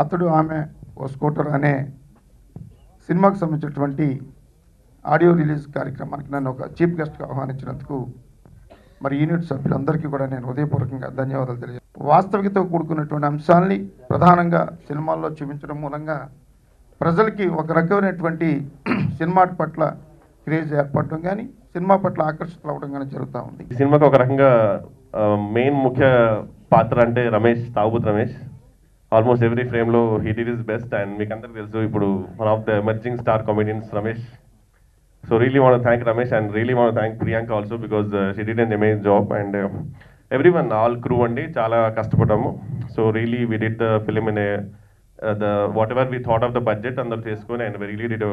అతడు ఆమె ఓ స్కూటర్ అనే సినిమాకు సంబంధించినటువంటి ఆడియో రిలీజ్ కార్యక్రమానికి నన్ను ఒక చీఫ్ గెస్ట్గా ఆహ్వానించినందుకు మరి యూనిట్ సభ్యులందరికీ కూడా నేను హృదయపూర్వకంగా ధన్యవాదాలు తెలియజేస్తాను. వాస్తవికత కూడుకున్నటువంటి అంశాలని ప్రధానంగా సినిమాల్లో చూపించడం మూలంగా ప్రజలకి ఒక రకమైనటువంటి సినిమా పట్ల క్రేజ్ ఏర్పడటం కానీ సినిమా పట్ల ఆకర్షితులు అవ్వడం కానీ జరుగుతూ ఉంది. ఈ సినిమాకి ఒక రకంగా మెయిన్ ముఖ్య పాత్ర అంటే రమేష్, తాగుబోతు రమేష్. ఆల్మోస్ట్ ఎవ్రీ ఫ్రేమ్లో he did his best. And మీకు అందరికీ తెలుసు ఇప్పుడు one of the emerging star comedians Ramesh. So really want thank Ramesh and really want thank Priyanka also because she did an amazing job. And everyone all crew అండి చాలా కష్టపడ్డాము. So really we did the film in whatever we thought of the budget అందరూ చేసుకొని and really did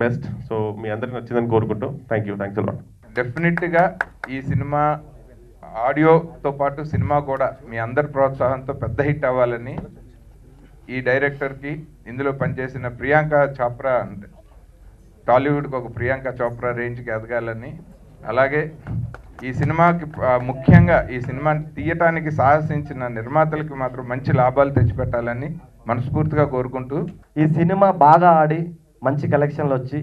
best. So మీ అందరికి నచ్చిందని కోరుకుంటూ thanks a lot. డెఫినెట్గా ఈ సినిమా ఆడియోతో పాటు సినిమా కూడా మీ అందరి ప్రోత్సాహంతో పెద్ద హిట్ అవ్వాలని ఈ డైరెక్టర్కి ఇందులో పనిచేసిన ప్రియాంక చోప్రా అంటే టాలీవుడ్కి ఒక ప్రియాంక చోప్రా రేంజ్కి ఎదగాలని, అలాగే ఈ సినిమాకి ముఖ్యంగా ఈ సినిమాని తీయటానికి సాహసించిన నిర్మాతలకి మాత్రం మంచి లాభాలు తెచ్చిపెట్టాలని మనస్ఫూర్తిగా కోరుకుంటూ ఈ సినిమా బాగా ఆడి మంచి కలెక్షన్లు వచ్చి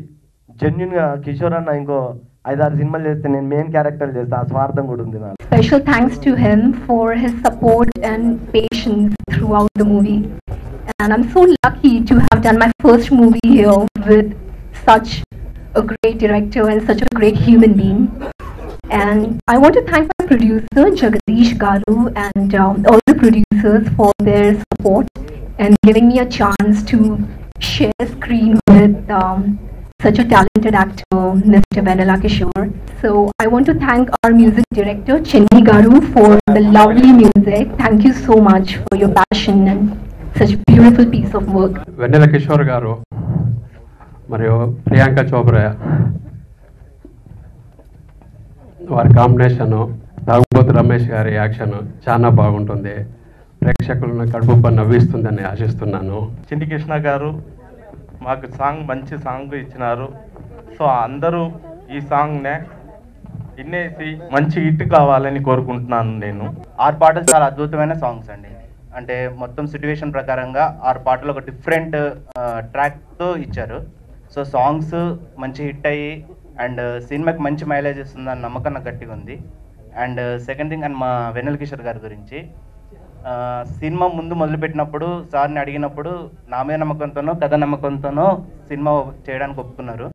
జెన్యున్గా కిషోర్ అన్న ఇంకో 5-6 సినిమాలు చేస్తే నేను మెయిన్ క్యారెక్టర్ చేస్తే ఆ స్వార్థం కూడా ఉంది నాకు. Special thanks to him for his support and patience throughout the movie. And I'm so lucky to have done my first movie here with such a great director and such a great human being. And I want to thank my producer Jagadish Garu and all the producers for their support and giving me a chance to share screen with such a talented actor, Mr. Venela Kishore. So I want to thank our music director, Chenni Garu, for the lovely music. Thank you so much for your passion and such beautiful piece of work. Venela Kishore Garu, మరియు ప్రియాంక చోప్రా వారి combination, తాగుబోతు రమేష్ గారి action చాలా బాగుంటుంది. ప్రేక్షకులను కడుపు నవ్విస్తుందని ఆశిస్తున్నాను. చిన్ని కృష్ణ గారు మాకు మంచి సాంగ్ ఇచ్చినారు. సో అందరూ ఈ సాంగ్నే వినేసి మంచి హిట్ కావాలని కోరుకుంటున్నాను. నేను 6 పాటలు చాలా అద్భుతమైన సాంగ్స్ అండి. అంటే మొత్తం సిట్యువేషన్ ప్రకారంగా 6 పాటలు ఒక డిఫరెంట్ ట్రాక్తో ఇచ్చారు. సో సాంగ్స్ మంచి హిట్ అయ్యి అండ్ సినిమాకి మంచి మైలేజ్ ఇస్తుందని నమ్మకం నాకు గట్టిగా ఉంది. అండ్ సెకండ్ థింగ్ అండ్ మా వెన్నెల కిషోర్ గారి గురించి సినిమా ముందు మొదలుపెట్టినప్పుడు సార్ని అడిగినప్పుడు నా మీద నమ్మకంతోనో కథ నమ్మకంతోనో సినిమా చేయడానికి ఒప్పుకున్నారు.